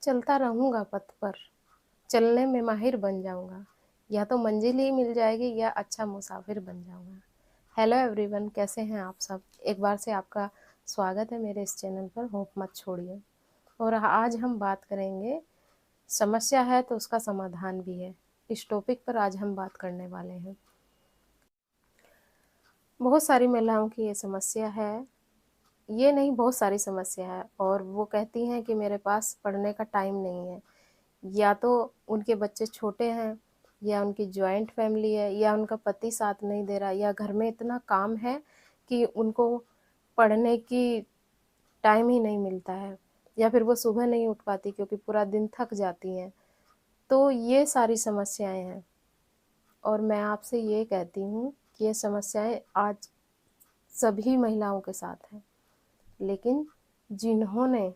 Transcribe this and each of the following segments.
चलता रहूँगा पथ पर, चलने में माहिर बन जाऊँगा, या तो मंजिल ही मिल जाएगी या अच्छा मुसाफिर बन जाऊँगा। हेलो एवरीवन, कैसे हैं आप सब? एक बार से आपका स्वागत है मेरे इस चैनल पर, होप मत छोड़िए। और आज हम बात करेंगे, समस्या है तो उसका समाधान भी है। इस टॉपिक पर आज हम बात करने वाले हैं। बहुत सारी महिलाओं की ये समस्या है, ये नहीं बहुत सारी समस्या है, और वो कहती हैं कि मेरे पास पढ़ने का टाइम नहीं है। या तो उनके बच्चे छोटे हैं, या उनकी जॉइंट फैमिली है, या उनका पति साथ नहीं दे रहा, या घर में इतना काम है कि उनको पढ़ने की टाइम ही नहीं मिलता है, या फिर वो सुबह नहीं उठ पाती क्योंकि पूरा दिन थक जाती हैं। तो ये सारी समस्याएं हैं, और मैं आपसे ये कहती हूँ कि ये समस्याएं आज सभी महिलाओं के साथ हैं। लेकिन जिन्होंने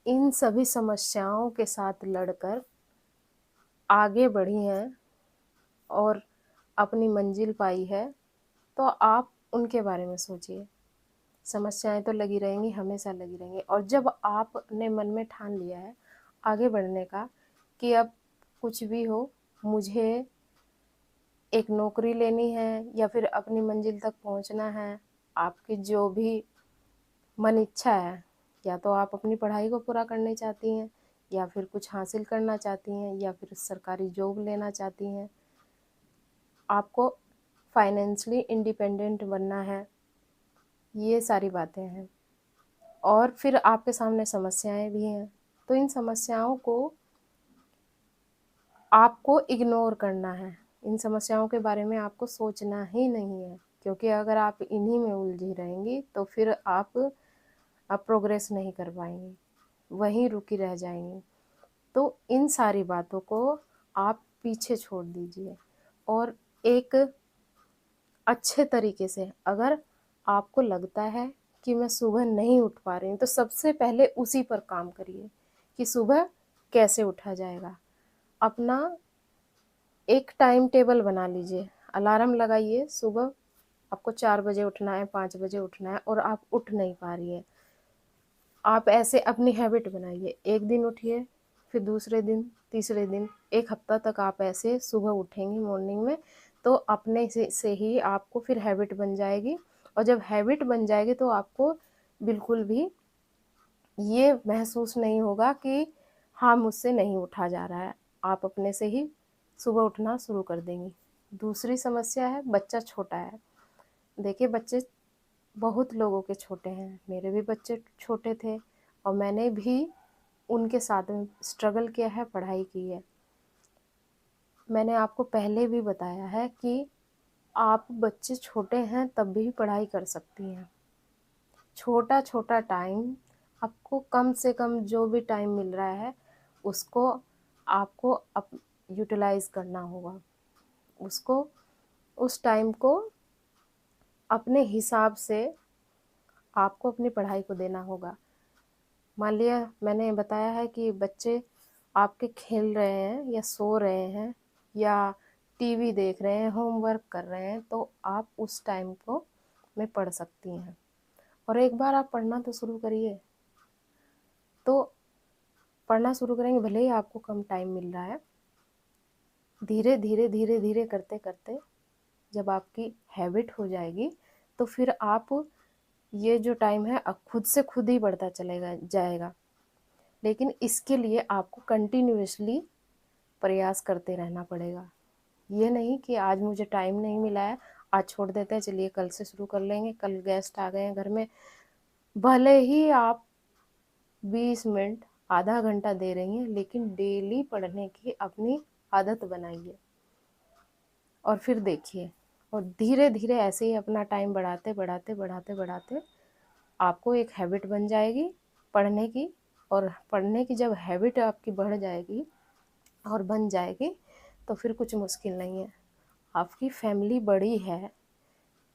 इन सभी समस्याओं के साथ लड़कर आगे बढ़ी हैं और अपनी मंजिल पाई है, तो आप उनके बारे में सोचिए। समस्याएं तो लगी रहेंगी, हमेशा लगी रहेंगी, और जब आपने मन में ठान लिया है आगे बढ़ने का कि अब कुछ भी हो, मुझे एक नौकरी लेनी है या फिर अपनी मंजिल तक पहुंचना है, आपकी जो भी मन इच्छा है, या तो आप अपनी पढ़ाई को पूरा करना चाहती हैं, या फिर कुछ हासिल करना चाहती हैं, या फिर सरकारी जॉब लेना चाहती हैं, आपको फाइनेंशियली इंडिपेंडेंट बनना है, ये सारी बातें हैं। और फिर आपके सामने समस्याएं भी हैं, तो इन समस्याओं को आपको इग्नोर करना है। इन समस्याओं के बारे में आपको सोचना ही नहीं है, क्योंकि अगर आप इन्हीं में उलझी रहेंगी तो फिर आप प्रोग्रेस नहीं कर पाएंगी, वहीं रुकी रह जाएंगी। तो इन सारी बातों को आप पीछे छोड़ दीजिए, और एक अच्छे तरीके से, अगर आपको लगता है कि मैं सुबह नहीं उठ पा रही हूँ, तो सबसे पहले उसी पर काम करिए कि सुबह कैसे उठा जाएगा। अपना एक टाइम टेबल बना लीजिए, अलार्म लगाइए। सुबह आपको 4 बजे उठना है, 5 बजे उठना है, और आप उठ नहीं पा रही है, आप ऐसे अपनी हैबिट बनाइए। एक दिन उठिए, फिर दूसरे दिन, तीसरे दिन, एक हफ्ता तक आप ऐसे सुबह उठेंगी मॉर्निंग में, तो अपने से ही आपको फिर हैबिट बन जाएगी। और जब हैबिट बन जाएगी तो आपको बिल्कुल भी ये महसूस नहीं होगा कि हाँ, मुझसे नहीं उठा जा रहा है। आप अपने से ही सुबह उठना शुरू कर देंगी। दूसरी समस्या है, बच्चा छोटा है। देखिए, बच्चे बहुत लोगों के छोटे हैं, मेरे भी बच्चे छोटे थे, और मैंने भी उनके साथ में स्ट्रगल किया है, पढ़ाई की है। मैंने आपको पहले भी बताया है कि आप बच्चे छोटे हैं तब भी पढ़ाई कर सकती हैं। छोटा छोटा टाइम, आपको कम से कम जो भी टाइम मिल रहा है उसको आपको यूटिलाइज करना होगा। उसको, उस टाइम को अपने हिसाब से आपको अपनी पढ़ाई को देना होगा। मान लिया मैंने बताया है कि बच्चे आपके खेल रहे हैं, या सो रहे हैं, या टीवी देख रहे हैं, होमवर्क कर रहे हैं, तो आप उस टाइम को में पढ़ सकती हैं। और एक बार आप पढ़ना तो शुरू करिए, तो पढ़ना शुरू करेंगे, भले ही आपको कम टाइम मिल रहा है, धीरे धीरे धीरे धीरे करते करते जब आपकी हैबिट हो जाएगी, तो फिर आप ये जो टाइम है अब खुद से खुद ही बढ़ता चलेगा जाएगा। लेकिन इसके लिए आपको कंटिन्यूअसली प्रयास करते रहना पड़ेगा। ये नहीं कि आज मुझे टाइम नहीं मिला है, आज छोड़ देते हैं, चलिए कल से शुरू कर लेंगे, कल गेस्ट आ गए हैं घर में। भले ही आप 20 मिनट, आधा घंटा दे रही हैं, लेकिन डेली पढ़ने की अपनी आदत बनाइए, और फिर देखिए, और धीरे धीरे ऐसे ही अपना टाइम बढ़ाते बढ़ाते बढ़ाते बढ़ाते आपको एक हैबिट बन जाएगी पढ़ने की। और पढ़ने की जब हैबिट आपकी बढ़ जाएगी और बन जाएगी, तो फिर कुछ मुश्किल नहीं है। आपकी फैमिली बड़ी है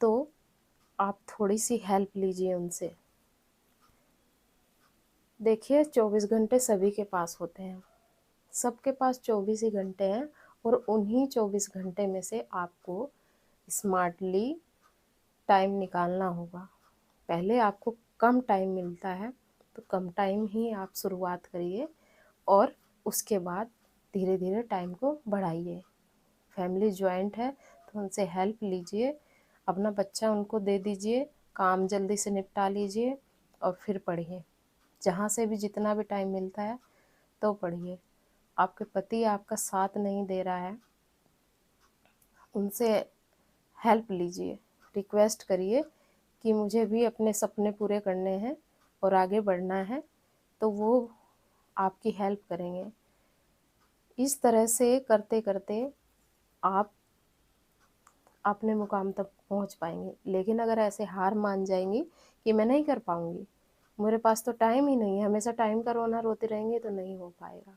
तो आप थोड़ी सी हेल्प लीजिए उनसे। देखिए, 24 घंटे सभी के पास होते हैं, सबके पास 24 ही घंटे हैं, और उन्हीं 24 घंटे में से आपको स्मार्टली टाइम निकालना होगा। पहले आपको कम टाइम मिलता है, तो कम टाइम ही आप शुरुआत करिए, और उसके बाद धीरे धीरे टाइम को बढ़ाइए। फैमिली जॉइंट है तो उनसे हेल्प लीजिए, अपना बच्चा उनको दे दीजिए, काम जल्दी से निपटा लीजिए और फिर पढ़िए। जहाँ से भी जितना भी टाइम मिलता है तो पढ़िए। आपके पति आपका साथ नहीं दे रहा है, उनसे हेल्प लीजिए, रिक्वेस्ट करिए कि मुझे भी अपने सपने पूरे करने हैं और आगे बढ़ना है, तो वो आपकी हेल्प करेंगे। इस तरह से करते करते आप अपने मुकाम तक पहुंच पाएंगे। लेकिन अगर ऐसे हार मान जाएंगी कि मैं नहीं कर पाऊंगी, मेरे पास तो टाइम ही नहीं है, हमेशा टाइम का रोना रोते रहेंगे, तो नहीं हो पाएगा।